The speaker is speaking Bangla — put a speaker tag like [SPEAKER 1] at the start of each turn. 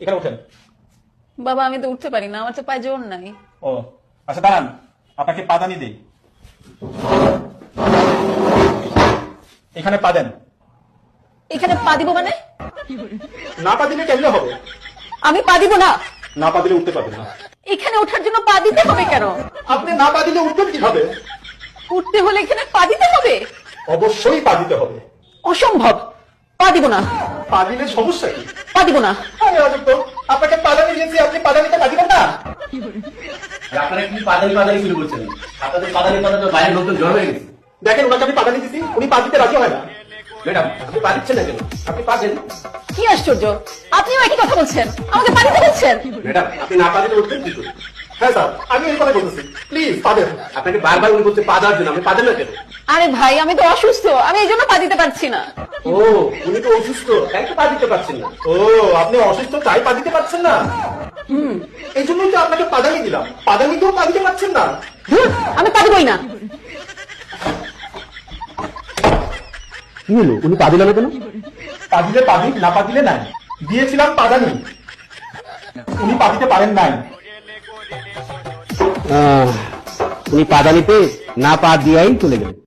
[SPEAKER 1] এখানে উঠেন।
[SPEAKER 2] বাবা আমি তো উঠতে পারি না, আমার তো পায়ে জোর নাই।
[SPEAKER 1] ও আচ্ছা দাঁড়ান, আপনাকে পাদানি দেই, এখানে পা দেন।
[SPEAKER 2] এখানে পা দিব মানে?
[SPEAKER 1] না পা দিলে কেমনে হবে?
[SPEAKER 2] আমি পা দিব না।
[SPEAKER 1] না পা দিলে উঠতে পারবেন না।
[SPEAKER 2] এখানে ওঠার জন্য পা দিতে হবে কেন?
[SPEAKER 1] আপনি না পা দিলে উঠবেন কিভাবে?
[SPEAKER 2] উঠতে হলে এখানে পা দিতে হবে?
[SPEAKER 1] অবশ্যই পা দিতে হবে।
[SPEAKER 2] অসম্ভব, পা দিব না।
[SPEAKER 1] পা দিলে সমস্যা কি?
[SPEAKER 2] পা দিব না।
[SPEAKER 1] আরে অযোগ্য, আপনাকে পাদানি দিয়েছি, আপনি পাদানিতে পা দিবেন না?
[SPEAKER 3] আপনারা কি পাদানি শুরু করছেন? আপনাদের পাদানি কথা তো বাইরের লোকজন জড় হয়ে গেছে।
[SPEAKER 1] দেখেন ওনাকে আমি পাদানি দিছি, উনি পা দিতে রাজি হয় না।
[SPEAKER 3] ম্যাডাম আপনি পা দিচ্ছেন না কেন? আপনি পা দেন।
[SPEAKER 2] কি আশ্চর্য, আপনিও একই কথা বলছেন, আমাকে পা দিতে বলছেন।
[SPEAKER 3] ম্যাডাম আপনি না পা দিলে উঠবেন কি করে?
[SPEAKER 1] হ্যাঁ স্যার, আমি এই কথাই বলতেছি, প্লিজ পা দেন।
[SPEAKER 3] আপনাকে বারবার উনি বলছে পা দেওয়ার জন্য, আপনি পা দেন না কেন?
[SPEAKER 2] আরে ভাই আমি তো অসুস্থ, আমি এই জন্য পা দিতে পারছি না।
[SPEAKER 3] ও উনি তো অসুস্থ, তাই তো পা দিতে পারছেন না।
[SPEAKER 1] ও আপনি অসুস্থ তাই পা দিতে পারছেন না? এই জন্যই তো আপনাকে পাদানি দিলাম, পাদানিতেও পা দিতে পারছেন না।
[SPEAKER 2] ধুর, আমি পা দিবই না।
[SPEAKER 3] কি হলো উনি পা দিল না কেন?
[SPEAKER 1] পা দিলে পা দিন, না পা দিলে নাই। দিয়েছিলাম পাদানি, উনি পা দিতে পারেন নাই।
[SPEAKER 3] উনি পাদানিতে না পা দিয়াই চলে গেলেন।